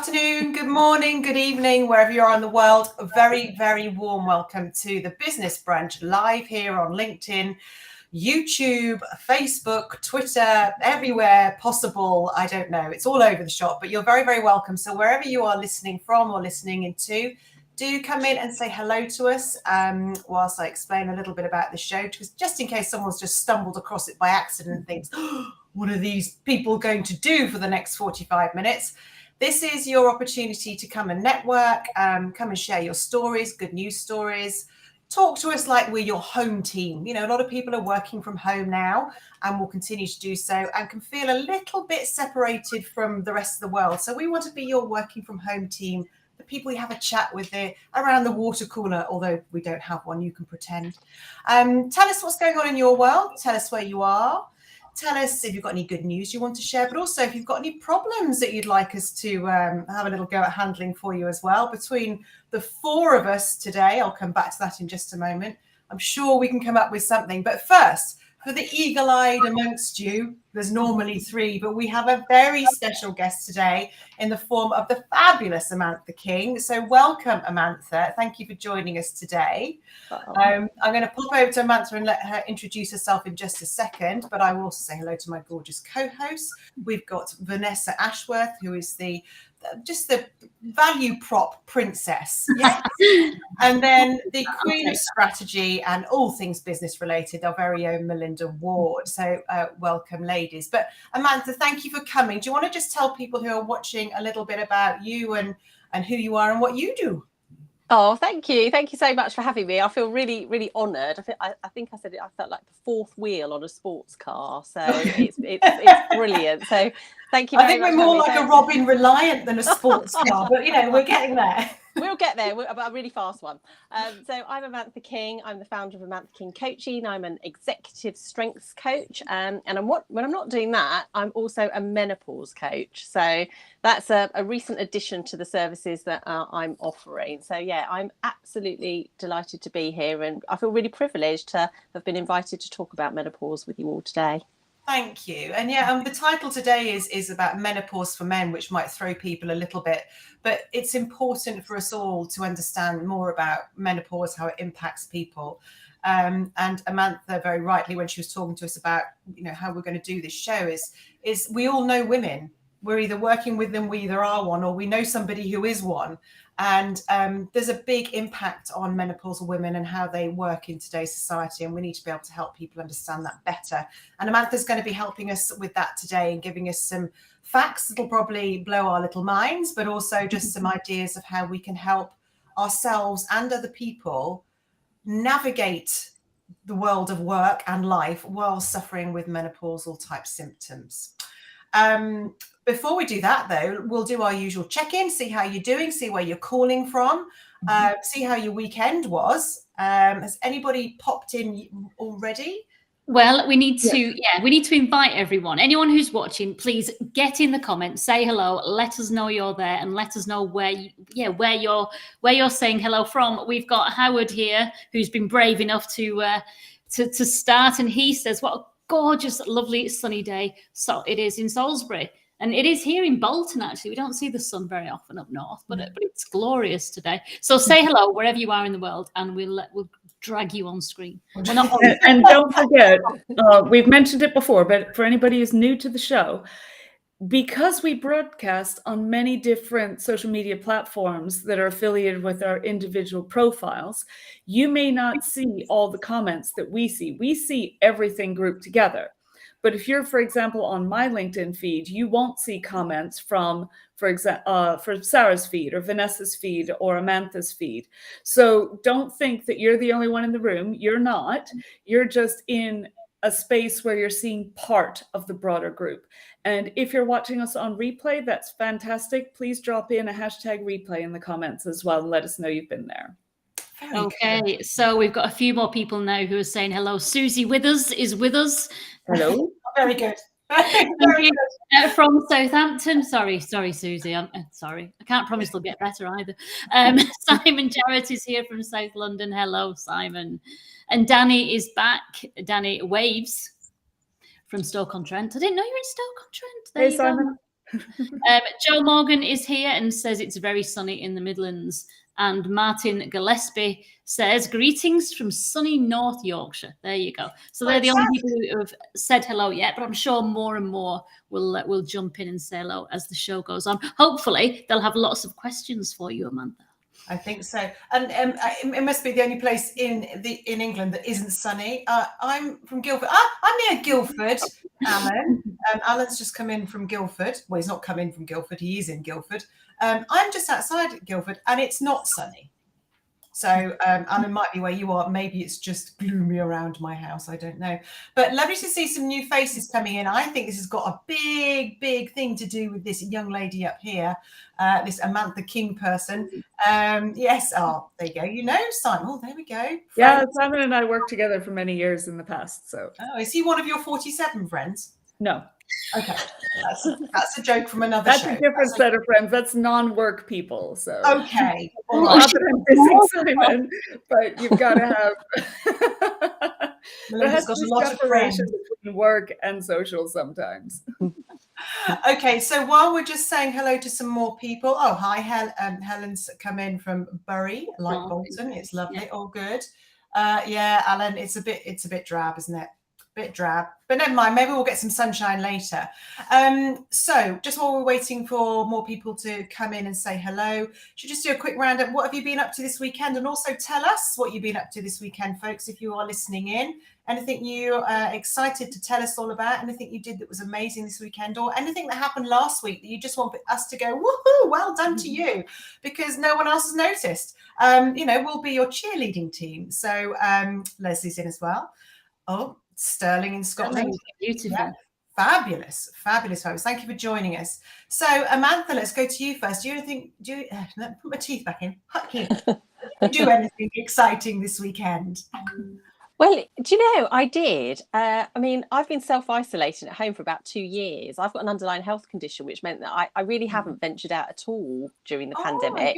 afternoon, good morning, good evening, wherever you are in the world. A very, very warm welcome to the Business Brunch live here on LinkedIn, YouTube, Facebook, Twitter, everywhere possible. I don't know. It's all over the shop, but you're very, very welcome. So wherever you are listening from or listening into, do come in and say hello to us whilst I explain a little bit about the show, because just in case someone's just stumbled across it by accident and thinks, oh, what are these people going to do for the next 45 minutes? This is your opportunity to come and network, come and share your stories, good news stories. Talk to us like we're your home team. You know, a lot of people are working from home now and will continue to do so and can feel a little bit separated from the rest of the world. So we want to be your working from home team, the people you have a chat with there around the water cooler, although we don't have one, you can pretend. Tell us what's going on in your world. Tell us where you are. Tell us if you've got any good news you want to share, but also if you've got any problems that you'd like us to have a little go at handling for you as well. Between the four of us today, I'll come back to that in just a moment. I'm sure we can come up with something. But first, for the eagle-eyed amongst you, there's normally three, but we have a very special guest today in the form of the fabulous Amantha King. So welcome, Amantha. Thank you for joining us today. I'm going to pop over to Amantha and let her introduce herself in just a second, but I will also say hello to my gorgeous co-host. We've got Vanessa Ashworth, who is just the value prop princess. Yes. And then the queen of strategy and all things business related, our very own Melinda Ward. So welcome, ladies. But Amantha, thank you for coming. Do you want to just tell people who are watching a little bit about you and who you are and what you do? Oh, thank you. Thank you so much for having me. I feel really, really honoured. I think I said it. I felt like the fourth wheel on a sports car. So it's brilliant. So thank you very much. I think we're more like a Robin Reliant than a sports car, but you know, we're getting there. We'll get there, but a really fast one. So I'm Amantha King. I'm the founder of Amantha King Coaching. I'm an executive strengths coach. And when I'm not doing that, I'm also a menopause coach. So that's a recent addition to the services that I'm offering. So yeah, I'm absolutely delighted to be here. And I feel really privileged to have been invited to talk about menopause with you all today. Thank you. And yeah, the title today is about menopause for men, which might throw people a little bit, but it's important for us all to understand more about menopause, how it impacts people. And Amantha, very rightly, when she was talking to us about, you know, how we're going to do this show is we all know women. We're either working with them, we either are one, or we know somebody who is one. And there's a big impact on menopausal women and how they work in today's society. And we need to be able to help people understand that better. And Amantha's going to be helping us with that today and giving us some facts that'll probably blow our little minds, but also just some ideas of how we can help ourselves and other people navigate the world of work and life while suffering with menopausal type symptoms. Before we do that, though, we'll do our usual check-in, see how you're doing, see where you're calling from, see how your weekend was. Has anybody popped in already? Well, we need to invite everyone. Anyone who's watching, please get in the comments, say hello, let us know you're there, and let us know where you're saying hello from. We've got Howard here, who's been brave enough to start, and he says, "What a gorgeous, lovely, sunny day." So it is in Salisbury. And it is here in Bolton, actually. We don't see the sun very often up north, but it's glorious today. So say hello wherever you are in the world, and we'll drag you on screen. And don't forget, we've mentioned it before, but for anybody who's new to the show, because we broadcast on many different social media platforms that are affiliated with our individual profiles, you may not see all the comments that we see. We see everything grouped together. But if you're, for example, on my LinkedIn feed, you won't see comments from, for Sarah's feed or Vanessa's feed or Amantha's feed. So don't think that you're the only one in the room. You're not. You're just in a space where you're seeing part of the broader group. And if you're watching us on replay, that's fantastic. Please drop in a hashtag replay in the comments as well and let us know you've been there. Okay, so we've got a few more people now who are saying hello. Susie Withers is with us. Hello. Very good. From Southampton. Sorry, Susie. I'm sorry. I can't promise they'll get better either. Simon Jarrett is here from South London. Hello, Simon. And Danny is back. Danny waves from Stoke-on-Trent. I didn't know you were in Stoke-on-Trent. Hey, Simon. Joe Morgan is here and says it's very sunny in the Midlands. And Martin Gillespie says, greetings from sunny North Yorkshire. There you go. So they're the only people who have said hello yet, but I'm sure more and more will jump in and say hello as the show goes on. Hopefully, they'll have lots of questions for you, Amantha. I think so, and it must be the only place in England that isn't sunny. I'm from Guildford. I'm near Guildford, Alan. Alan's just come in from Guildford. Well, he's not come in from Guildford. He is in Guildford. I'm just outside Guildford, and it's not sunny. So Alan might be where you are. Maybe it's just gloomy around my house. I don't know. But lovely to see some new faces coming in. I think this has got a big, big thing to do with this young lady up here, this Amantha King person. Yes. Oh, there you go. You know, Simon. Oh, there we go. Friends. Yeah, Simon and I worked together for many years in the past. So. Oh, is he one of your 47 friends? No. Okay, that's a joke from another show. That's a different set of friends. That's non-work people. So okay, all right. Not that I'm dissing Simon, but you've got to have. There has to be separation between work and social sometimes. Okay, so while we're just saying hello to some more people. Oh, hi, Helen's come in from Bury, like Bolton. It's lovely. All good. Yeah, Alan, it's a bit drab, isn't it? Bit drab, but never mind, maybe we'll get some sunshine later. So just while we're waiting for more people to come in and say hello, should just do a quick roundup. What have you been up to this weekend? And also tell us what you've been up to this weekend, folks, if you are listening in. Anything you're excited to tell us all about, anything you did that was amazing this weekend, or anything that happened last week that you just want us to go, woohoo, well done to you, because no one else has noticed. We'll be your cheerleading team. So Leslie's in as well. Oh, Sterling in Scotland. Beautiful. Yeah. Fabulous. Thank you for joining us. So Amantha, let's go to you first. Let me put my teeth back in. Do anything exciting this weekend? Well, do you know, I did. I've been self-isolating at home for about 2 years. I've got an underlying health condition, which meant that I really haven't ventured out at all during the pandemic.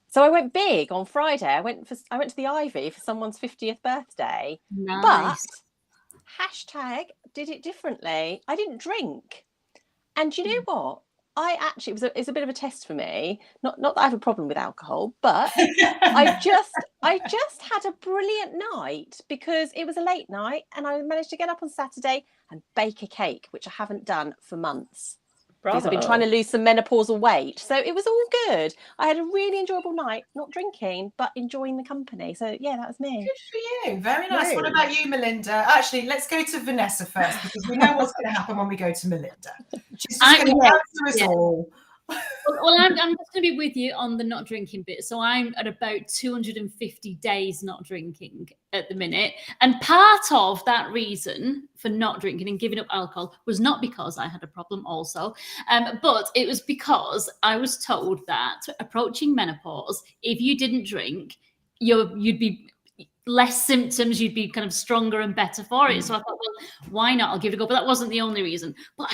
So I went big on Friday. I went to the Ivy for someone's 50th birthday. Nice. But hashtag did it differently. I didn't drink. And you know what? It's a bit of a test for me. Not that I have a problem with alcohol, but I just had a brilliant night because it was a late night and I managed to get up on Saturday and bake a cake, which I haven't done for months. Bravo. Because I've been trying to lose some menopausal weight. So it was all good. I had a really enjoyable night, not drinking, but enjoying the company. So yeah, that was me. Good for you. Very nice. Great. What about you, Melinda? Actually, let's go to Vanessa first because we know what's going to happen when we go to Melinda. She's just going to answer us all. Well, I'm just going to be with you on the not drinking bit. So I'm at about 250 days not drinking at the minute. And part of that reason for not drinking and giving up alcohol was not because I had a problem also, but it was because I was told that approaching menopause, if you didn't drink, you'd be less symptoms, you'd be kind of stronger and better for it. So I thought, well, why not? I'll give it a go. But that wasn't the only reason. But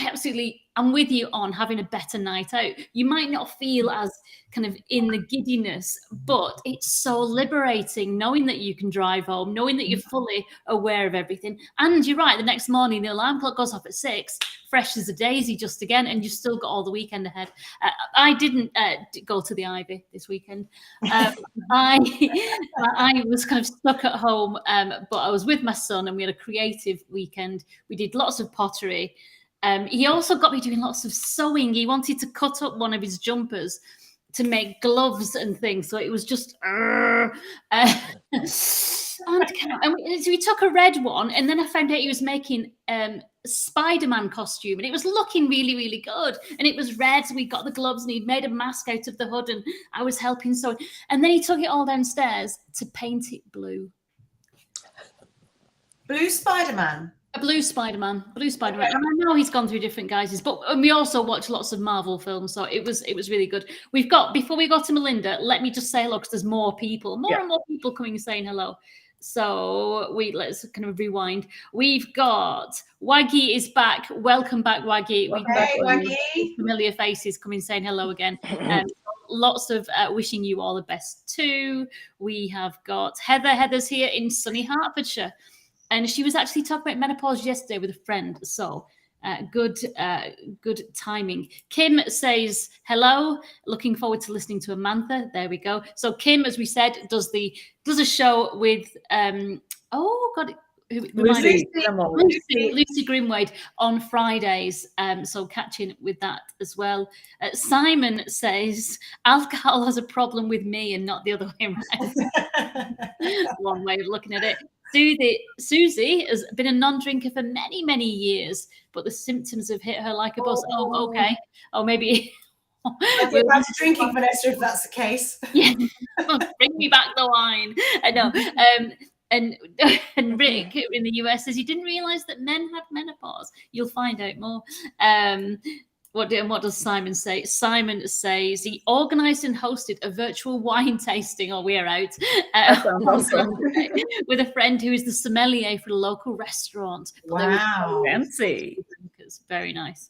I'm with you on having a better night out. You might not feel as kind of in the giddiness, but it's so liberating knowing that you can drive home, knowing that you're fully aware of everything. And you're right, the next morning, the alarm clock goes off at 6, fresh as a daisy just again, and you've still got all the weekend ahead. I didn't go to the Ivy this weekend. I was kind of stuck at home, but I was with my son and we had a creative weekend. We did lots of pottery. He also got me doing lots of sewing. He wanted to cut up one of his jumpers to make gloves and things. So it was just, and we took a red one, and then I found out he was making Spider-Man costume, and it was looking really, really good. And it was red, so we got the gloves, and he'd made a mask out of the hood, and I was helping sew. And then he took it all downstairs to paint it blue. Blue Spider-Man. A blue Spider-Man. And I know he's gone through different guises, but we also watch lots of Marvel films, so it was really good. Before we go to Melinda, let me just say hello because there's more and more people coming and saying hello. So let's kind of rewind. We've got Waggy is back. Welcome back, Waggy. We've got Waggy. Familiar faces coming saying hello again. Lots of wishing you all the best too. We have got Heather. Heather's here in sunny Hertfordshire. And she was actually talking about menopause yesterday with a friend. So Good timing. Kim says hello. Looking forward to listening to Amantha. There we go. So Kim, as we said, does a show with Lucy Grimwade on Fridays. So catching with that as well. Simon says alcohol has a problem with me and not the other way around. One way of looking at it. Susie has been a non-drinker for many, many years, but the symptoms have hit her like a bus. Oh, okay. Oh, maybe. I'll get back to drinking, Vanessa, if that's the case. Yeah, bring me back the wine. I know. And Rick in the US says he didn't realize that men had menopause. You'll find out more. What does Simon say? Simon says he organised and hosted a virtual wine tasting. Oh, we're out. Awesome. With a friend who is the sommelier for a local restaurant. Wow, fancy. Very nice.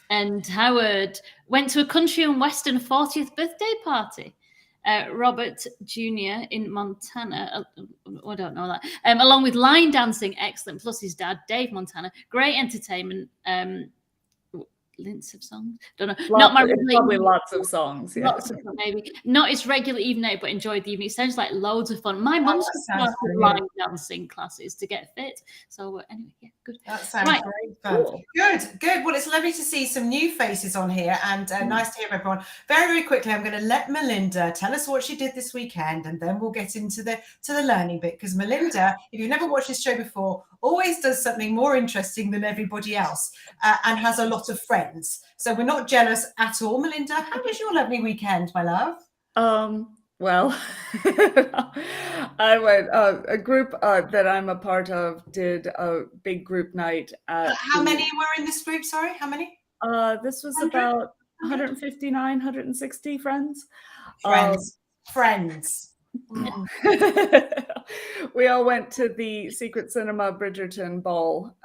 And Howard went to a country and western 40th birthday party. Robert Jr. in Montana. I don't know that. Along with line dancing, excellent. Plus his dad, Dave Montana. Great entertainment. Lints of songs. Don't know. Probably lots of songs. Yeah. Lots of fun, maybe. Not its regular evening, but enjoyed the evening. It sounds like loads of fun. My mum started line dancing classes to get fit. So anyway, yeah, good. That sounds great fun. Cool. Good. Well, it's lovely to see some new faces on here, and nice to hear everyone. Very, very quickly, I'm going to let Melinda tell us what she did this weekend, and then we'll get into the learning bit. Because Melinda, if you've never watched this show before, always does something more interesting than everybody else, and has a lot of friends. So we're not jealous at all. Melinda, how was your lovely weekend, my love? Well, I went. A group that I'm a part of did a big group night. How many were in this group? Sorry, how many? This was about 159, 160 friends. Friends. We all went to the Secret Cinema Bridgerton ball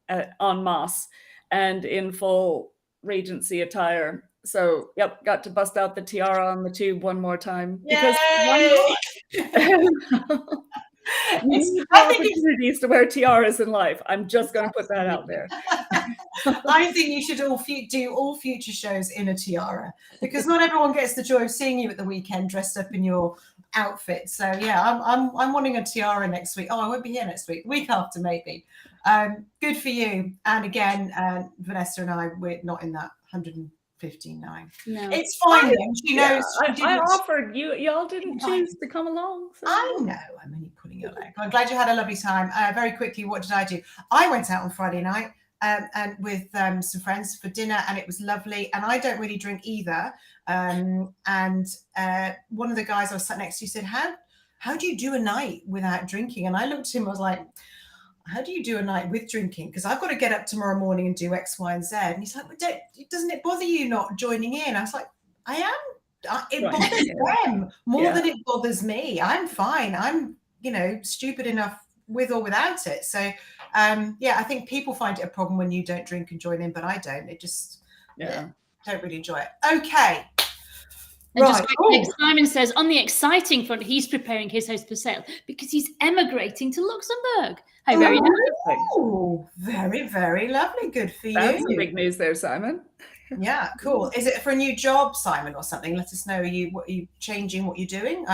en masse and in full Regency attire. So, got to bust out the tiara on the tube one more time. Because opportunities to wear tiaras in life. I'm just going to put that out there. I think you should do all future shows in a tiara, because not everyone gets the joy of seeing you at the weekend dressed up in your outfit. So yeah, I'm wanting a tiara next week. Oh, I won't be here next week. The week after maybe. Good for you. And again, Vanessa and I, we're not in that 159. No, it's fine. She knows. I offered you. Y'all didn't choose to come along. So. I know. I'm only pulling your leg. I'm glad you had a lovely time. Very quickly, what did I do? I went out on Friday night and with some friends for dinner, and it was lovely. And I don't really drink either. And one of the guys I was sat next to said, "How do you do a night without drinking?" And I looked at him. I was like, how do you do a night with drinking? Because I've got to get up tomorrow morning and do X, Y, and Z. And he's like, well, doesn't it bother you not joining in? I was like, I am. It bothers them more than it bothers me. I'm fine. I'm, stupid enough with or without it. So, I think people find it a problem when you don't drink and join in, but I don't. It just, don't really enjoy it. Okay. And just Simon says, on the exciting front, he's preparing his house for sale because he's emigrating to Luxembourg. How very nice. Oh, very, very lovely. Good for you. That's some big news there, Simon. Yeah, cool. Is it for a new job, Simon, or something? Let us know. Are you changing what you're doing?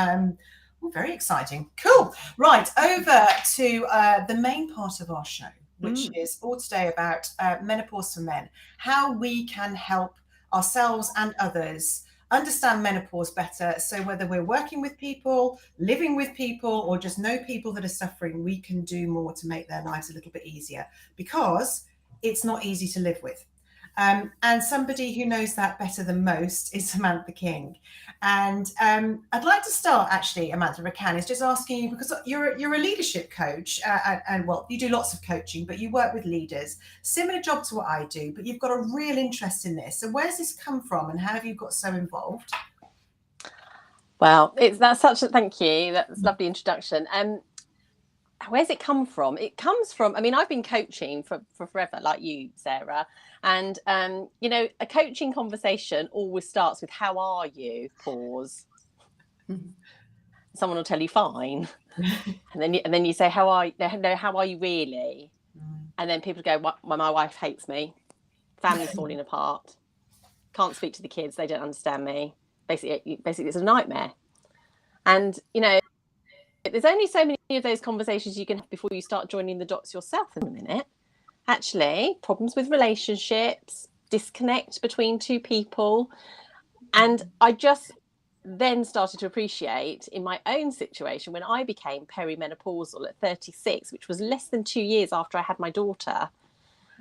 Very exciting. Cool. Right, over to the main part of our show, which is all today about menopause for men, how we can help ourselves and others understand menopause better. So whether we're working with people, living with people, or just know people that are suffering, we can do more to make their lives a little bit easier, because it's not easy to live with. And somebody who knows that better than most is Samantha King. And I'd like to start, actually, Amantha, if I can, is just asking you, because you're a leadership coach, and well, you do lots of coaching, but you work with leaders, similar job to what I do, but you've got a real interest in this. So where's this come from, and how have you got so involved? Well, thank you. That's a lovely introduction. Where's it come from? It comes from, I've been coaching for forever, like you, Sarah. And, a coaching conversation always starts with, how are you? Pause. Someone will tell you fine. and then you say, how are you really? And then people go, my wife hates me. Family's falling apart. Can't speak to the kids. They don't understand me. Basically, it's a nightmare. And, you know, there's only so many of those conversations you can have before you start joining the dots yourself in a minute. Actually, problems with relationships, disconnect between two people. And I just then started to appreciate in my own situation when I became perimenopausal at 36, which was less than 2 years after I had my daughter.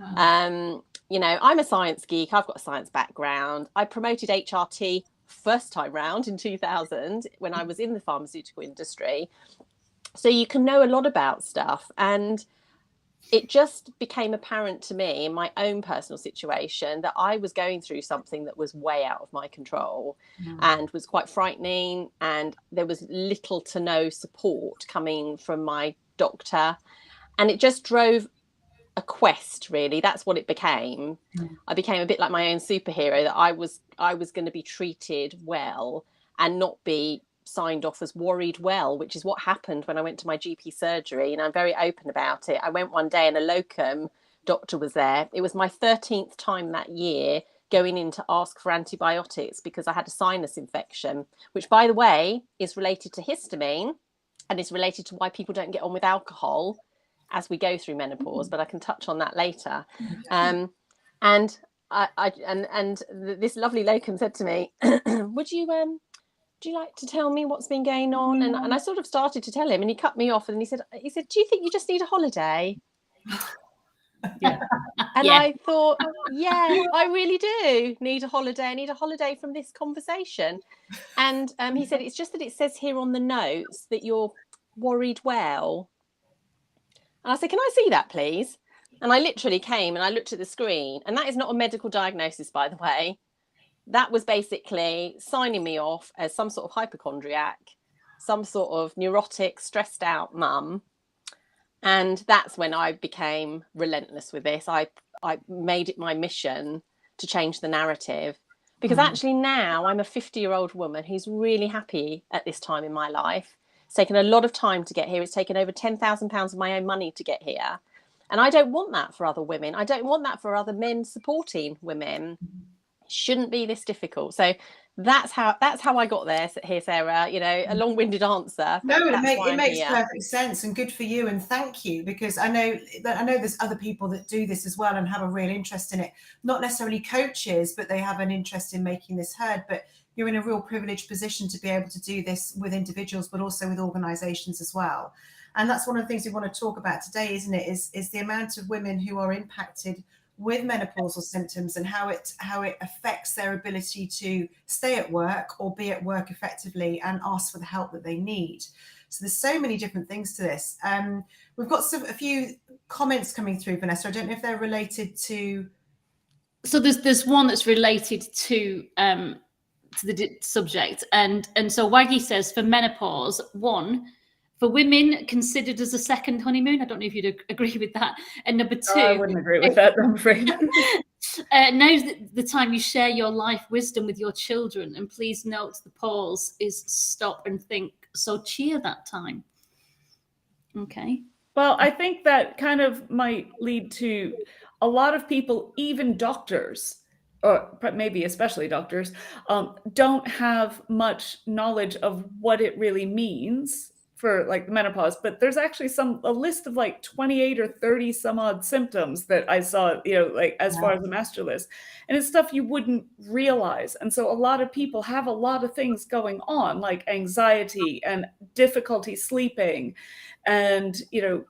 Wow. You know, I'm a science geek. I've got a science background. I promoted HRT first time round in 2000 when I was in the pharmaceutical industry. So you can know a lot about stuff. And it just became apparent to me in my own personal situation that I was going through something that was way out of my control and was quite frightening. And there was little to no support coming from my doctor. And it just drove a quest, really. That's what it became. I became a bit like my own superhero, that I was going to be treated well and not be signed off as worried well, which is what happened when I went to my GP surgery. And I'm very open about it. I went one day and a locum doctor was there. It was my 13th time that year going in to ask for antibiotics because I had a sinus infection, which, by the way, is related to histamine and is related to why people don't get on with alcohol as we go through menopause, but I can touch on that later. And this lovely locum said to me, would you like to tell me what's been going on? And I sort of started to tell him, and he cut me off, and he said, do you think you just need a holiday? Yeah. And I thought, yeah, I really do need a holiday. I need a holiday from this conversation. And he said, it's just that it says here on the notes that you're worried well. And I said, can I see that, please? And I literally came and I looked at the screen, and that is not a medical diagnosis, by the way. That was basically signing me off as some sort of hypochondriac, some sort of neurotic, stressed out mum. And that's when I became relentless with this. I made it my mission to change the narrative, because actually now I'm a 50-year-old woman who's really happy at this time in my life. It's taken a lot of time to get here. It's taken over £10,000 of my own money to get here. And I don't want that for other women. I don't want that for other men supporting women. It shouldn't be this difficult. So that's how I got here, Sarah. You know, a long-winded answer. No, it makes perfect sense, and good for you, and thank you, because I know there's other people that do this as well and have a real interest in it. Not necessarily coaches, but they have an interest in making this heard. But you're in a real privileged position to be able to do this with individuals, but also with organisations as well. And that's one of the things we want to talk about today, isn't it? Is the amount of women who are impacted with menopausal symptoms and how it affects their ability to stay at work or be at work effectively and ask for the help that they need. So there's so many different things to this. We've got a few comments coming through, Vanessa. I don't know if they're related to. So there's one that's related to the subject, and so Waggy says, for menopause, one, for women considered as a second honeymoon. I don't know if you'd agree with that. And number two, I wouldn't agree with that, I'm afraid. Now's the time you share your life wisdom with your children, and please note the pause is stop and think. So cheer that time. Okay. Well, I think that kind of might lead to a lot of people, even doctors, or maybe especially doctors, don't have much knowledge of what it really means for like menopause. But there's actually a list of like 28 or 30 some odd symptoms that I saw, you know, like as far as the master list, and it's stuff you wouldn't realize. And so a lot of people have a lot of things going on, like anxiety and difficulty sleeping, and, you know,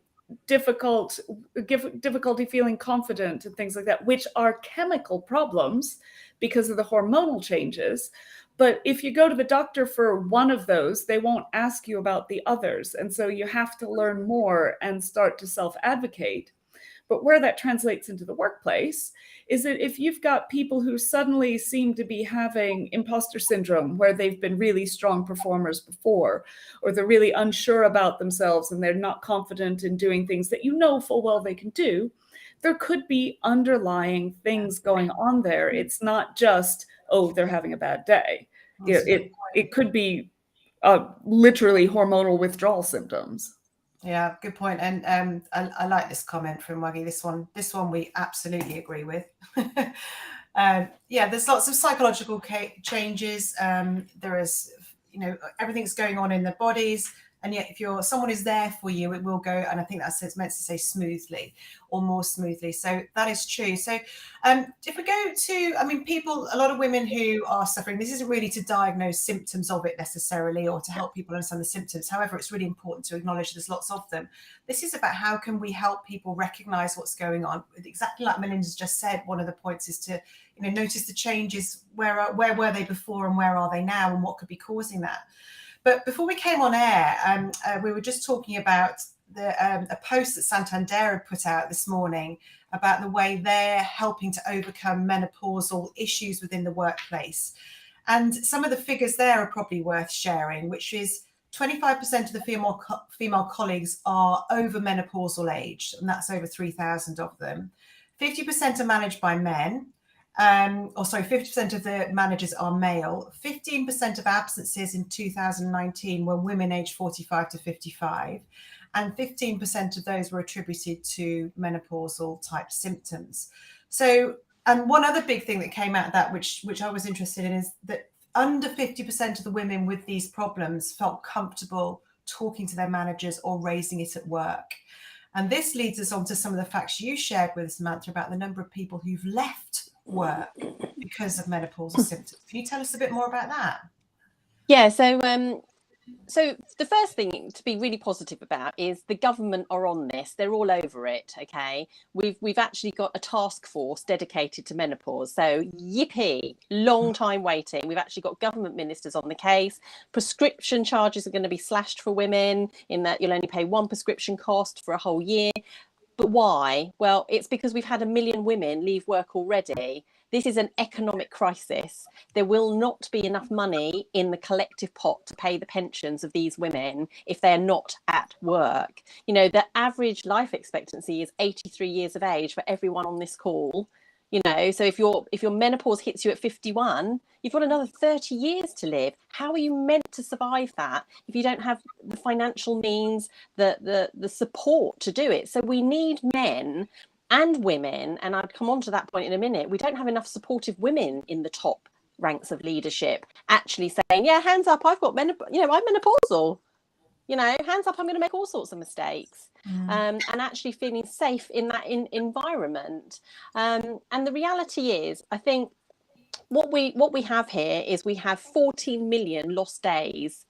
difficulty feeling confident and things like that, which are chemical problems because of the hormonal changes. But if you go to the doctor for one of those, they won't ask you about the others. And so you have to learn more and start to self-advocate. But where that translates into the workplace is that if you've got people who suddenly seem to be having imposter syndrome, where they've been really strong performers before, or they're really unsure about themselves and they're not confident in doing things that you know full well they can do, there could be underlying things going on there. It's not just, oh, they're having a bad day. It could be literally hormonal withdrawal symptoms. Yeah, good point. And I like this comment from Waggy. This one we absolutely agree with. Yeah, there's lots of psychological changes. There is, everything's going on in the bodies. And yet, if someone is there for you, it will go. And I think that's meant to say smoothly or more smoothly. So that is true. So if we go to, a lot of women who are suffering, this isn't really to diagnose symptoms of it necessarily or to help people understand the symptoms. However, it's really important to acknowledge there's lots of them. This is about how can we help people recognize what's going on. Exactly like Melinda's just said, one of the points is to notice the changes. Where were they before and where are they now, and what could be causing that? But before we came on air, we were just talking about a post that Santander had put out this morning about the way they're helping to overcome menopausal issues within the workplace. And some of the figures there are probably worth sharing, which is 25% of the female colleagues are over menopausal age, and that's over 3,000 of them. 50% are managed by men. 50% of the managers are male. 15% of absences in 2019 were women aged 45 to 55, and 15% of those were attributed to menopausal type symptoms. So, and one other big thing that came out of that, which I was interested in, is that under 50% of the women with these problems felt comfortable talking to their managers or raising it at work. And this leads us on to some of the facts you shared with us, Samantha, about the number of people who've left work because of menopausal symptoms. Can you tell us a bit more about that? Yeah, so the first thing to be really positive about is the government are on this. They're all over it. Okay, we've actually got a task force dedicated to menopause. So yippee, long time waiting. We've actually got government ministers on the case. Prescription charges are going to be slashed for women, in that you'll only pay one prescription cost for a whole year. But why? Well, it's because we've had 1 million women leave work already. This is an economic crisis. There will not be enough money in the collective pot to pay the pensions of these women if they're not at work. The average life expectancy is 83 years of age for everyone on this call. So if your menopause hits you at 51, you've got another 30 years to live. How are you meant to survive that if you don't have the financial means, the support to do it? So we need men and women, and I'd come on to that point in a minute. We don't have enough supportive women in the top ranks of leadership actually saying, yeah, hands up, I've got I'm menopausal. Hands up, I'm going to make all sorts of mistakes. And actually feeling safe in that environment. And the reality is, I think what we have here is we have 14 million lost days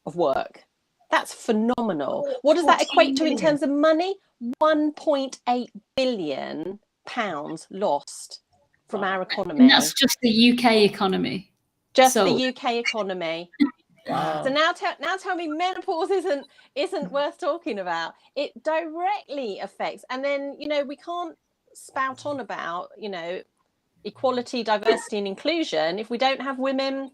of work. That's phenomenal. What does that equate to in terms of money? 1.8 billion pounds lost from our economy. And that's just the UK economy. The UK economy. Wow. So now tell me menopause isn't worth talking about. It directly affects, and then we can't spout on about equality, diversity and inclusion if we don't have women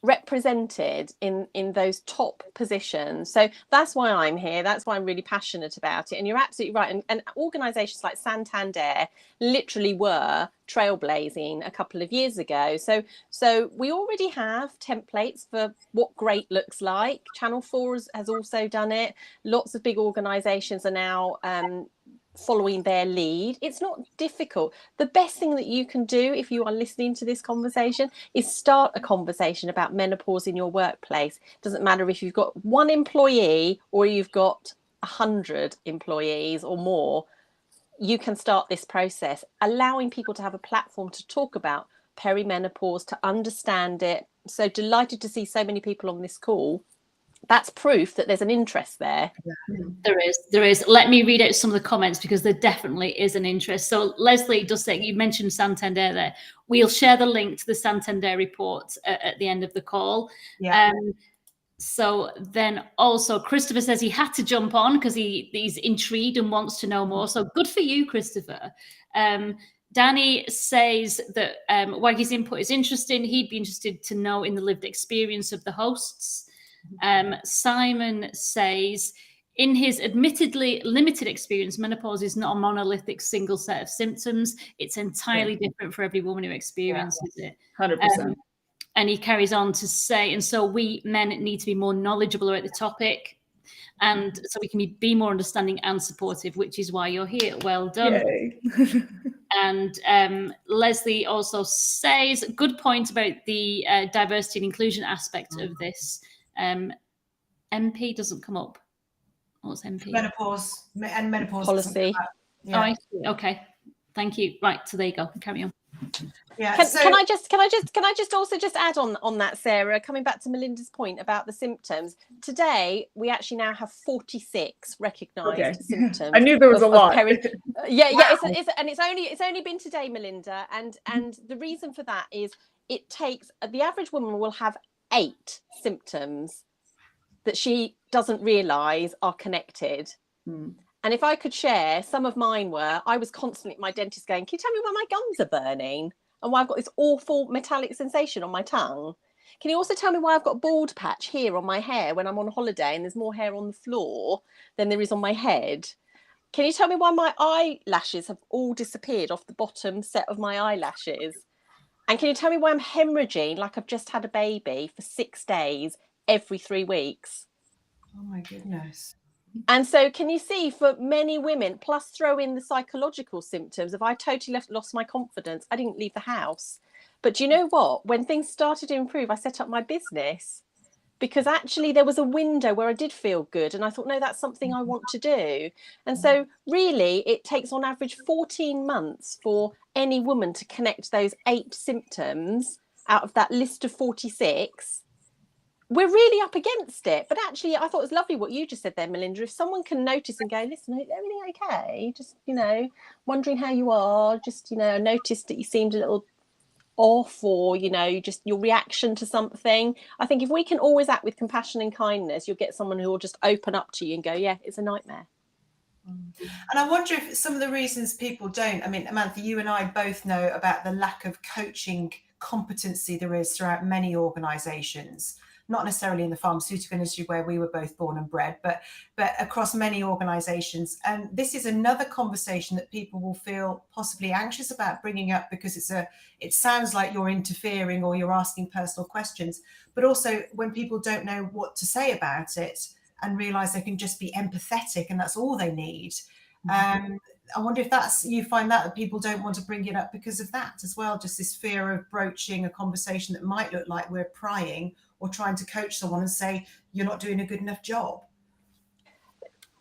represented in those top positions. So that's why I'm here. That's why I'm really passionate about it. And you're absolutely right. And organizations like Santander literally were trailblazing a couple of years ago. So we already have templates for what great looks like. Channel 4 has also done it. Lots of big organizations are now following their lead. It's not difficult. The best thing that you can do if you are listening to this conversation is start a conversation about menopause in your workplace. It doesn't matter if you've got one employee or you've got 100 employees or more. You can start this process, allowing people to have a platform to talk about perimenopause, to understand it. So delighted to see so many people on this call. That's proof that there's an interest there. There is. Let me read out some of the comments because there definitely is an interest. So Leslie does say, you mentioned Santander there. We'll share the link to the Santander report at the end of the call. Yeah. So then also Christopher says he had to jump on because he's intrigued and wants to know more. So good for you, Christopher. Danny says that Waggy's input is interesting. He'd be interested to know in the lived experience of the hosts. Simon says, in his admittedly limited experience, menopause is not a monolithic single set of symptoms. It's entirely different for every woman who experiences it. 100%. And he carries on to say, and so we men need to be more knowledgeable about the topic. and so we can be more understanding and supportive, which is why you're here. Well done. Yay. And Leslie also says, good point about the diversity and inclusion aspect of this. MP doesn't come up. What's MP? Menopause and menopause Policy. Yeah. Oh, I see. Okay, thank you. Right, so there you go. Carry on. Yeah. Can I just also add on that, Sarah, coming back to Melinda's point about the symptoms. Today we actually now have 46 recognised symptoms. I knew there was a lot. Wow. It's only been today, Melinda, and the reason for that is it takes, the average woman will have 8 symptoms that she doesn't realise are connected. And if I could share, some of mine were, I was constantly at my dentist going, can you tell me why my gums are burning? And why I've got this awful metallic sensation on my tongue? Can you also tell me why I've got a bald patch here on my hair when I'm on holiday and there's more hair on the floor than there is on my head? Can you tell me why my eyelashes have all disappeared off the bottom set of my eyelashes? And can you tell me why I'm hemorrhaging like I've just had a baby for 6 days every 3 weeks? Oh my goodness. And so can you see, for many women, plus throw in the psychological symptoms of I totally lost my confidence. I didn't leave the house. But do you know what? When things started to improve, I set up my business because actually there was a window where I did feel good. And I thought, no, that's something I want to do. And so really, it takes on average 14 months for any woman to connect those 8 symptoms out of that list of 46. We're really up against it. But actually, I thought it was lovely what you just said there, Melinda. If someone can notice and go, listen, everything okay? Just, wondering how you are. Just, I noticed that you seemed a little off, or, just your reaction to something. I think if we can always act with compassion and kindness, you'll get someone who will just open up to you and go, yeah, it's a nightmare. And I wonder if some of the reasons people don't, Amantha, you and I both know about the lack of coaching competency there is throughout many organisations. Not necessarily in the pharmaceutical industry where we were both born and bred, but across many organisations. And this is another conversation that people will feel possibly anxious about bringing up because it sounds like you're interfering or you're asking personal questions. But also when people don't know what to say about it and realise they can just be empathetic and that's all they need. I wonder if you find that people don't want to bring it up because of that as well, just this fear of broaching a conversation that might look like we're prying or trying to coach someone and say, you're not doing a good enough job.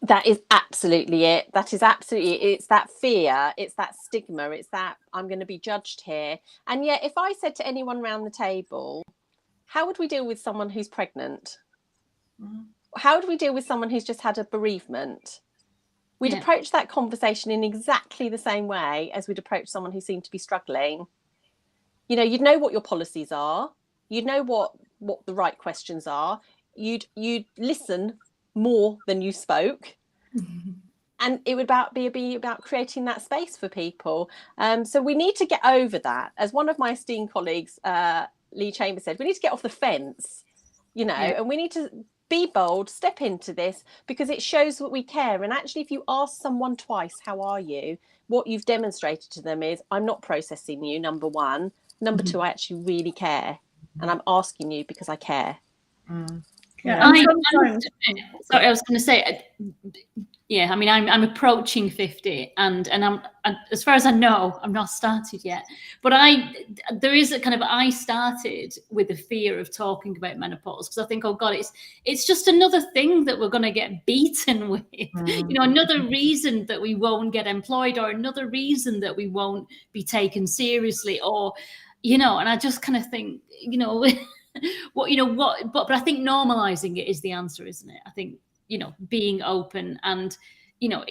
That is absolutely it. It's that fear, it's that stigma, it's that I'm going to be judged here. And yet, if I said to anyone around the table, how would we deal with someone who's pregnant? Mm-hmm. How would we deal with someone who's just had a bereavement? We'd approach that conversation in exactly the same way as we'd approach someone who seemed to be struggling. You'd know what your policies are. You'd know what the right questions are. You'd listen more than you spoke. Mm-hmm. And it would be about creating that space for people. So we need to get over that. As one of my esteemed colleagues, Lee Chambers, said, we need to get off the fence, and we need to be bold, step into this, because it shows that we care. And actually, if you ask someone twice, how are you? What you've demonstrated to them is, I'm not processing you, number one. Number two, I actually really care. And I'm asking you because I care. Yeah, sorry, I was going to say, I'm approaching 50, and I'm as far as I know, I'm not started yet. But there is a kind of, I started with the fear of talking about menopause because I think, oh God, it's just another thing that we're going to get beaten with. Another reason that we won't get employed, or another reason that we won't be taken seriously, or and I just kind of think, but I think normalizing it is the answer, isn't it? I think, being open and, I've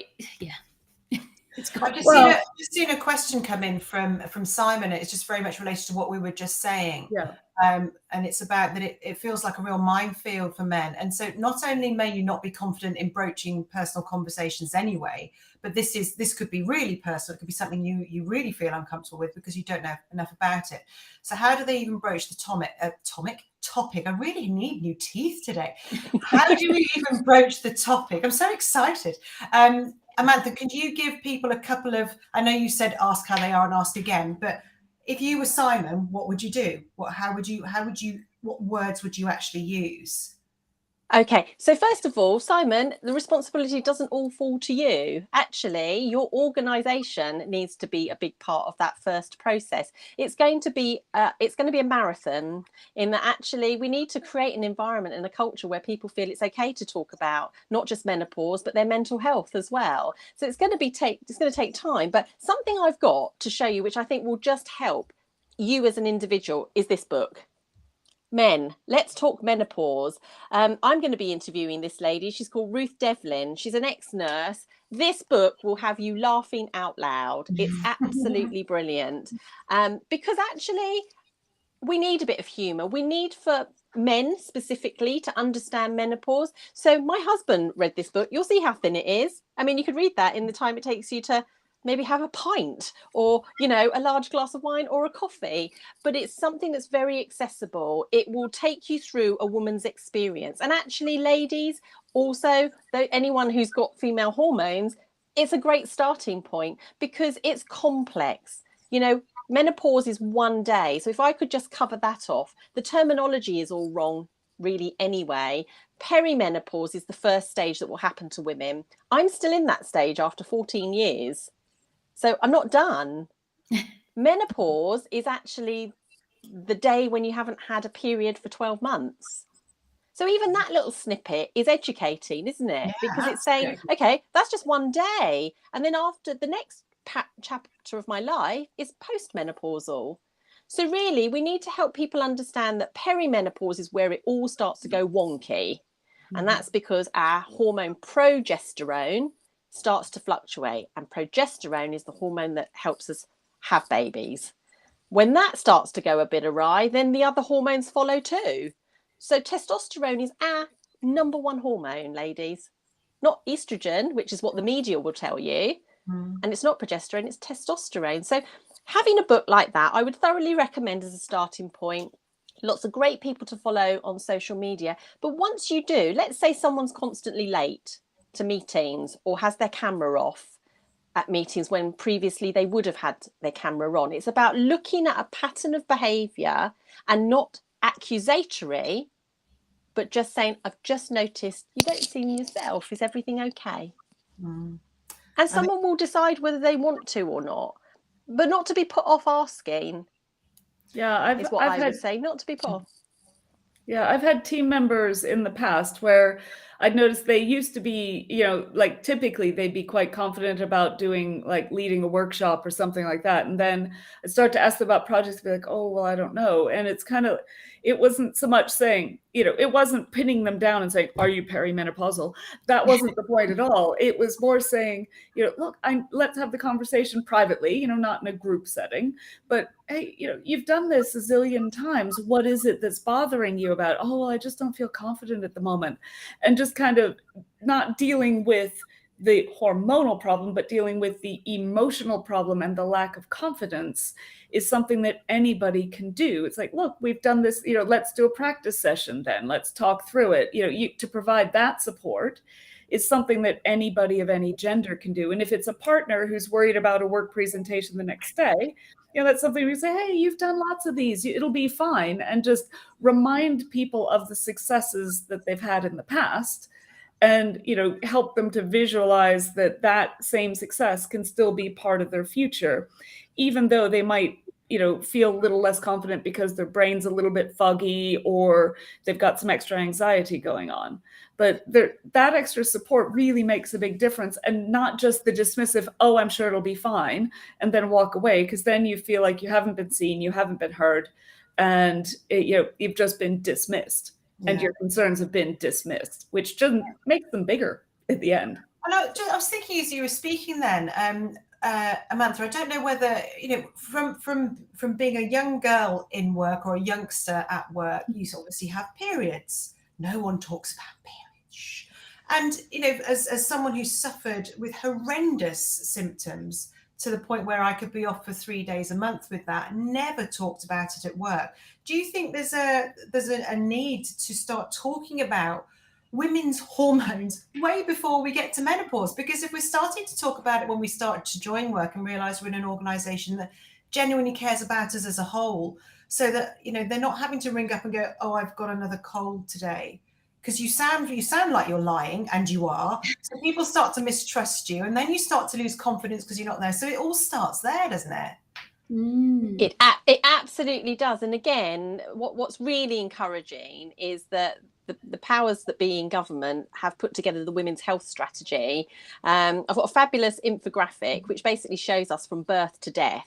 just seen a question come in from Simon. It's just very much related to what we were just saying. Yeah. And it's about that it feels like a real minefield for men. And so not only may you not be confident in broaching personal conversations anyway, but this could be really personal. It could be something you really feel uncomfortable with because you don't know enough about it. So how do they even broach the topic? I really need new teeth today. How do we even broach the topic? I'm so excited. Amantha, can you give people a couple of, I know you said ask how they are and ask again, but if you were Simon, what would you do? What words would you actually use? Okay, so first of all, Simon, the responsibility doesn't all fall to you. Actually, your organisation needs to be a big part of that first process. It's going to be a marathon, in that actually we need to create an environment and a culture where people feel it's okay to talk about not just menopause but their mental health as well. So it's going to take time. But something I've got to show you, which I think will just help you as an individual, is this book. Men, Let's Talk Menopause. I'm going to be interviewing this lady. She's called Ruth Devlin. She's an ex-nurse. This book will have you laughing out loud. It's absolutely brilliant. Because actually, we need a bit of humour. We need for men specifically to understand menopause. So my husband read this book. You'll see how thin it is. I mean, you could read that in the time it takes you to maybe have a pint or, a large glass of wine or a coffee. But it's something that's very accessible. It will take you through a woman's experience. And actually, ladies, also, though, anyone who's got female hormones, it's a great starting point because it's complex. Menopause is one day. So if I could just cover that off, the terminology is all wrong really anyway. Perimenopause is the first stage that will happen to women. I'm still in that stage after 14 years. So I'm not done. Menopause is actually the day when you haven't had a period for 12 months. So even that little snippet is educating, isn't it? Yeah, because it's saying, okay, that's just one day. And then after the next chapter of my life is postmenopausal. So really, we need to help people understand that perimenopause is where it all starts to go wonky. And that's because our hormone progesterone starts to fluctuate. And progesterone is the hormone that helps us have babies. When that starts to go a bit awry, then the other hormones follow too. So testosterone is our number one hormone, ladies. Not estrogen, which is what the media will tell you. And it's not progesterone, it's testosterone. So having a book like that, I would thoroughly recommend as a starting point. Lots of great people to follow on social media. But once you do, let's say someone's constantly late to meetings or has their camera off at meetings when previously they would have had their camera on. It's about looking at a pattern of behaviour and not accusatory, but just saying, I've just noticed you don't seem yourself. Is everything okay? And someone will decide whether they want to or not, but not to be put off asking. Yeah, I would say, not to be put off. Yeah, I've had team members in the past where I'd noticed they used to be, like typically they'd be quite confident about doing like leading a workshop or something like that. And then I'd start to ask them about projects, be like, oh, well, I don't know. And it's it wasn't so much saying, it wasn't pinning them down and saying, are you perimenopausal? That wasn't the point at all. It was more saying, look, let's have the conversation privately, not in a group setting. But hey, you've done this a zillion times. What is it that's bothering you about? Oh, well, I just don't feel confident at the moment. And just kind of not dealing with the hormonal problem, but dealing with the emotional problem and the lack of confidence is something that anybody can do. It's like, look, we've done this, let's do a practice session then. Let's talk through it. To provide that support is something that anybody of any gender can do. And if it's a partner who's worried about a work presentation the next day, that's something we say, hey, you've done lots of these, it'll be fine. And just remind people of the successes that they've had in the past and, help them to visualize that same success can still be part of their future, even though they might, feel a little less confident because their brain's a little bit foggy or they've got some extra anxiety going on. But that extra support really makes a big difference, and not just the dismissive, oh, I'm sure it'll be fine, and then walk away, because then you feel like you haven't been seen, you haven't been heard, and you've just been dismissed, and your concerns have been dismissed, which just makes them bigger at the end. I was thinking as you were speaking then, Amantha, I don't know whether, from being a young girl in work or a youngster at work, you obviously have periods. No one talks about periods. And, as someone who suffered with horrendous symptoms to the point where I could be off for 3 days a month with that, never talked about it at work. Do you think there's a need to start talking about women's hormones way before we get to menopause? Because if we're starting to talk about it when we start to join work and realize we're in an organization that genuinely cares about us as a whole, so that they're not having to ring up and go, oh, I've got another cold today. because you sound like you're lying, and you are. So people start to mistrust you, and then you start to lose confidence because you're not there. So it all starts there, doesn't it? It absolutely does. And again, what's really encouraging is that the powers that be in government have put together the women's health strategy. I've got a fabulous infographic which basically shows us from birth to death.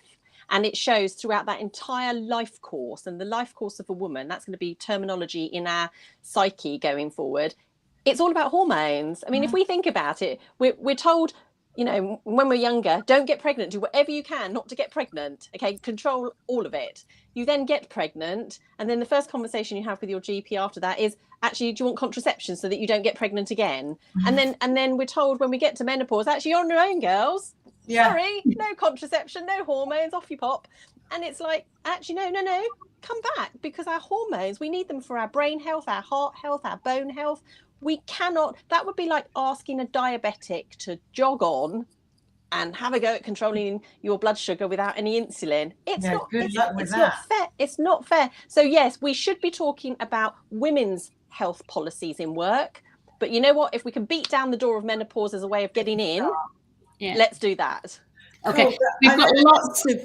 And it shows throughout that entire life course, and the life course of a woman, that's going to be terminology in our psyche going forward. It's all about hormones. I mean, if we think about it, we're told, you know, when we're younger, don't get pregnant, do whatever you can not to get pregnant. Okay, control all of it. You then get pregnant, and then the first conversation you have with your GP after that is, actually, do you want contraception so that you don't get pregnant again? And then we're told when we get to menopause, actually, you're on your own, girls. Yeah. Sorry, no contraception, no hormones, off you pop. And it's like, actually, no, come back, because our hormones, we need them for our brain health, our heart health, our bone health. We cannot, that would be like asking a diabetic to jog on and have a go at controlling your blood sugar without any insulin. It's not fair. It's not fair. So yes, we should be talking about women's health policies in work. But you know what? If we can beat down the door of menopause as a way of getting in, let's do that. Okay, cool. We've got lots of.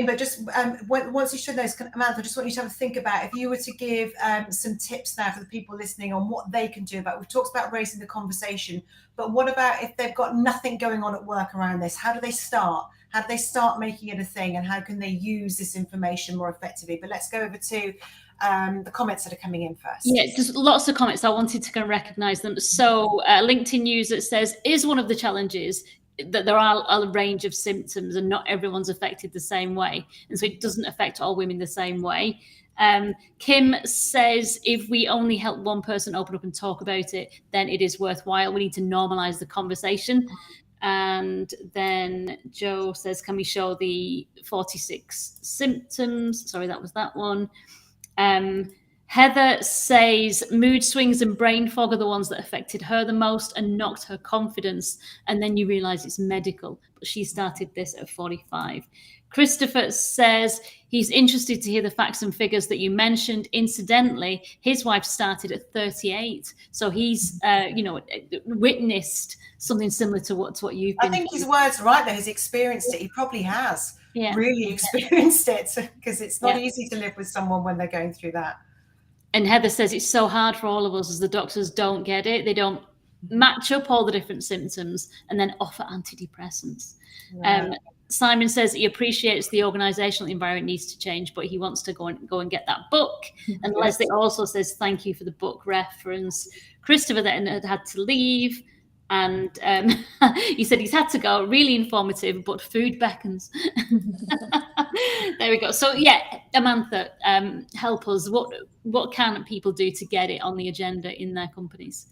But just once you show those, Amantha, I just want you to have a think about if you were to give some tips now for the people listening on what they can do about. We've talked about raising the conversation, but what about if they've got nothing going on at work around this? How do they start? How do they start making it a thing, and how can they use this information more effectively? But let's go over to the comments that are coming in first. Yeah, just lots of comments. I wanted to kind of recognise them. So LinkedIn user says, is one of the challenges that there are a range of symptoms and not everyone's affected the same way. And so it doesn't affect all women the same way. Kim says, if we only help one person open up and talk about it, then it is worthwhile. We need to normalise the conversation. And then Joe says, can we show the 46 symptoms? Sorry, that was that one. Heather says mood swings and brain fog are the ones that affected her the most and knocked her confidence. And then you realise it's medical. But she started this at 45. Christopher says he's interested to hear the facts and figures that you mentioned. Incidentally, his wife started at 38. So he's, witnessed something similar to what you've been. I think his words are right there. He's experienced it. He probably has really experienced it, because it's not easy to live with someone when they're going through that. And Heather says it's so hard for all of us as the doctors don't get it. They don't match up all the different symptoms and then offer antidepressants. Right. Simon says he appreciates the organisational environment needs to change, but he wants to go and get that book. And Leslie also says thank you for the book reference. Christopher then had to leave. And he said he's had to go. Really informative, but food beckons. There we go. So yeah, Amantha, help us. What can people do to get it on the agenda in their companies?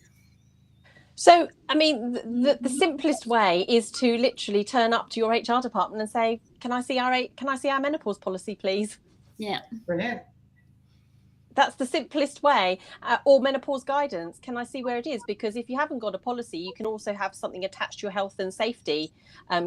So, I mean, the simplest way is to literally turn up to your HR department and say, "Can I see our menopause policy, please?" Yeah, brilliant. That's the simplest way. Or menopause guidance. Can I see where it is? Because if you haven't got a policy, you can also have something attached to your health and safety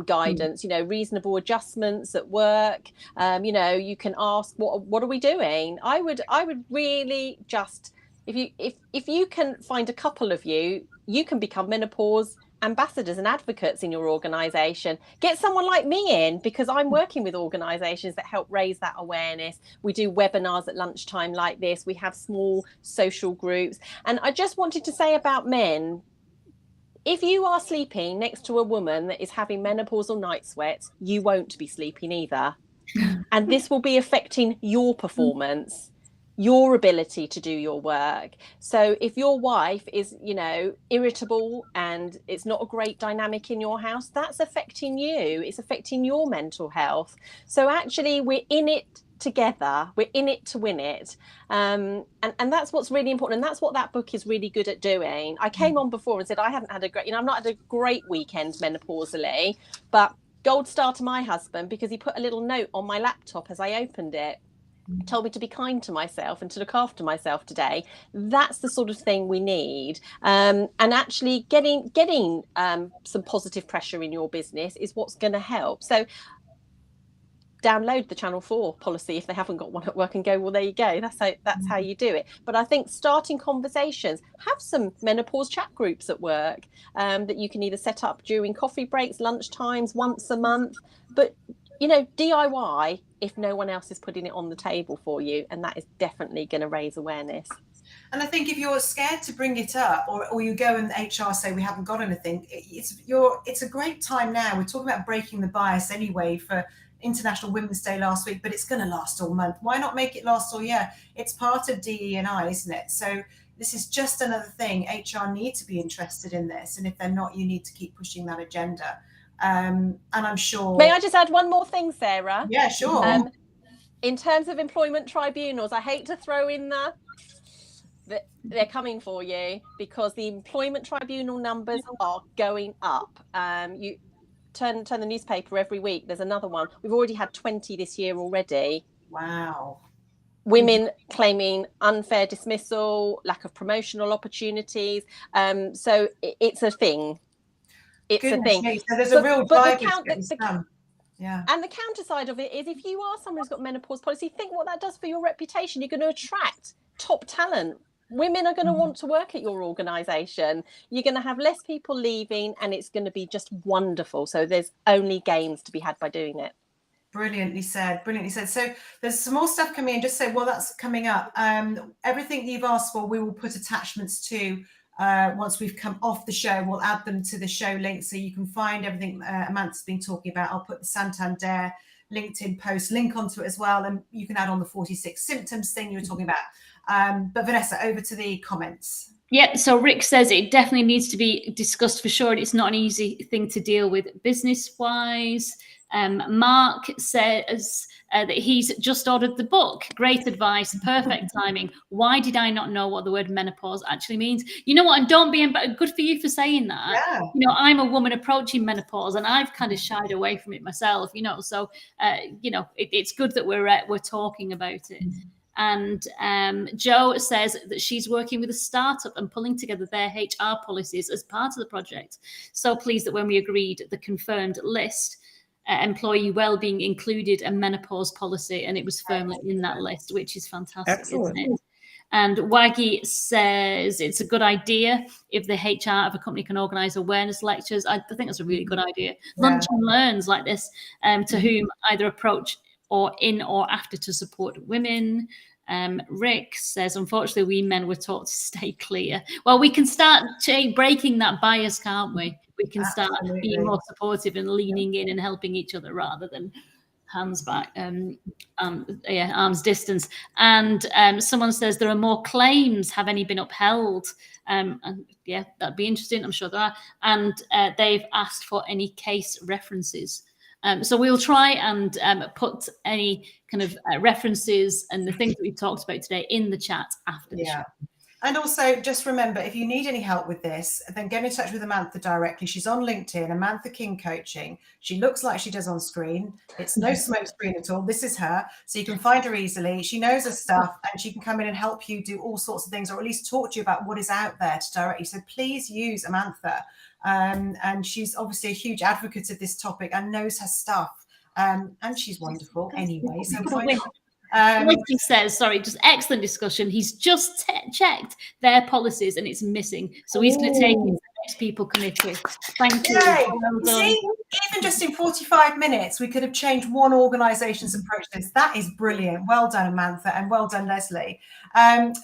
guidance. You know, reasonable adjustments at work. You can ask, what are we doing? I would really just, if you can find a couple of you can become menopause ambassadors and advocates in your organisation. Get someone like me in, because I'm working with organisations that help raise that awareness. We do webinars at lunchtime like this. We have small social groups. And I just wanted to say about men, if you are sleeping next to a woman that is having menopausal night sweats, you won't be sleeping either. And this will be affecting your performance, your ability to do your work. So if your wife is, irritable and it's not a great dynamic in your house, that's affecting you. It's affecting your mental health. So actually we're in it together. We're in it to win it. And that's what's really important. And that's what that book is really good at doing. I came on before and said I haven't had I've not had a great weekend menopausally, but gold star to my husband, because he put a little note on my laptop as I opened it. Told me to be kind to myself and to look after myself today. That's the sort of thing we need. And actually getting some positive pressure in your business is what's going to help. So download the Channel 4 policy if they haven't got one at work and go, well, there you go. That's how you do it. But I think starting conversations, have some menopause chat groups at work that you can either set up during coffee breaks, lunch times, once a month. But, DIY if no one else is putting it on the table for you. And that is definitely going to raise awareness. And I think if you're scared to bring it up, or you go and HR say we haven't got anything, it's a great time now. We're talking about breaking the bias anyway for International Women's Day last week, but it's going to last all month. Why not make it last all year? It's part of DE&I, isn't it? So this is just another thing. HR need to be interested in this, and if they're not, you need to keep pushing that agenda. And I'm sure. May I just add one more thing, Sarah? Yeah, sure. In terms of employment tribunals, I hate to throw in that they're coming for you, because the employment tribunal numbers are going up. You turn the newspaper every week, there's another one. We've already had 20 this year already. Wow. Women claiming unfair dismissal, lack of promotional opportunities. So it's a thing. It's a thing. Me. So there's a real drive. Yeah. And the counter side of it is, if you are someone who's got menopause policy, think what that does for your reputation. You're going to attract top talent. Women are going to want to work at your organisation. You're going to have less people leaving, and it's going to be just wonderful. So there's only gains to be had by doing it. Brilliantly said. Brilliantly said. So there's some more stuff coming in. Just say, well, that's coming up. Everything you've asked for, we will put attachments to. Once we've come off the show, we'll add them to the show link, so you can find everything Amanda's been talking about. I'll put the Santander LinkedIn post link onto it as well, and you can add on the 46 symptoms thing you were talking about. But Vanessa, over to the comments. Yeah, so Rick says it definitely needs to be discussed for sure. It's not an easy thing to deal with business-wise. Mark says that he's just ordered the book. Great advice, perfect timing. Why did I not know what the word menopause actually means? You know what? And don't be good for you for saying that. Yeah. You know, I'm a woman approaching menopause, and I've kind of shied away from it myself. You know, so it's good that we're talking about it. And Jo says that she's working with a startup and pulling together their HR policies as part of the project. So pleased that when we agreed the confirmed list, employee well-being included a menopause policy, and it was firmly in that list, which is fantastic. Excellent. Isn't it? And Waggy says it's a good idea if the HR of a company can organise awareness lectures. I think that's a really good idea. Lunch and learns like this, to whom either approach or in or after to support women. Rick says, unfortunately, we men were taught to stay clear. Well, we can start breaking that bias, can't we? We can start being more supportive and leaning in and helping each other rather than hands back, arm's distance. And someone says there are more claims. Have any been upheld? And yeah, that'd be interesting. I'm sure there are. And they've asked for any case references. So we'll try and put any kind of references and the things that we talked about today in the chat after the show. And also, just remember, if you need any help with this, then get in touch with Amantha directly. She's on LinkedIn, Amantha King Coaching. She looks like she does on screen. It's no smoke screen at all. This is her. So you can find her easily. She knows her stuff, and she can come in and help you do all sorts of things, or at least talk to you about what is out there to direct you. So please use Amantha. And she's obviously a huge advocate of this topic and knows her stuff. And she's wonderful anyway. So like he says, just excellent discussion. He's just checked their policies and it's missing. So he's going to take it to the next people committee. Thank you. Well done. See, even just in 45 minutes, we could have changed one organisation's approach to this. That is brilliant. Well done, Amantha, and well done, Leslie.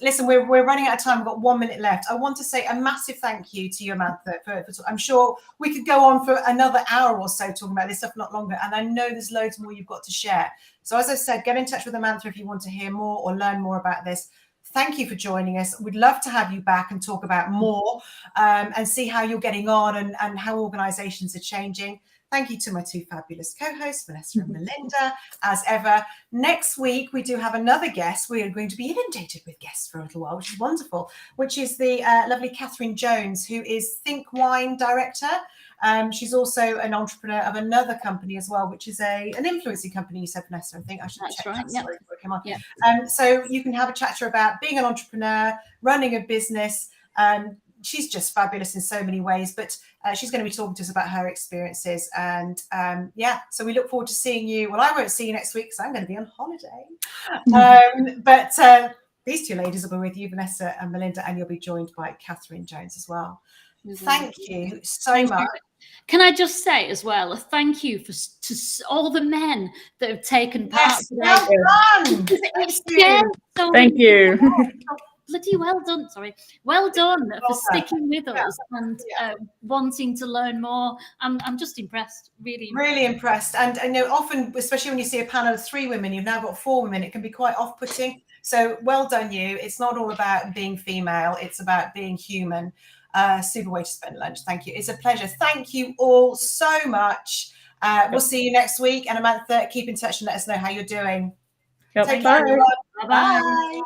Listen, we're running out of time. We've got 1 minute left. I want to say a massive thank you to you, Amantha. I'm sure we could go on for another hour or so talking about this stuff, not longer. And I know there's loads more you've got to share. So as I said, get in touch with Amantha if you want to hear more or learn more about this. Thank you for joining us. We'd love to have you back and talk about more and see how you're getting on and how organisations are changing. Thank you to my two fabulous co-hosts, Vanessa and Melinda, as ever. Next week, we do have another guest. We are going to be inundated with guests for a little while, which is wonderful, which is the lovely Catherine Jones, who is Think Wine Director. She's also an entrepreneur of another company as well, which is an influencing company. You said, Vanessa, I think I should check that. Sorry, before I came on. Yeah. So you can have a chat to her about being an entrepreneur, running a business, she's just fabulous in so many ways. But she's going to be talking to us about her experiences. And so we look forward to seeing you. Well, I won't see you next week because I'm going to be on holiday. But these two ladies will be with you, Vanessa and Melinda, and you'll be joined by Catherine Jones as well. Thank you so much. Can I just say as well, a thank you to all the men that have taken part today. Well done. Thank you. Bloody well done, well done for sticking with us and wanting to learn more. I'm just impressed, really impressed. And I know often, especially when you see a panel of 3 women, you've now got 4 women, it can be quite off-putting. So well done you. It's not all about being female, it's about being human. Super way to spend lunch. Thank you. It's a pleasure. Thank you all so much. We'll see you next week. And Amantha, keep in touch and let us know how you're doing. Yep, Take bye. care, everyone. Bye-bye. Bye.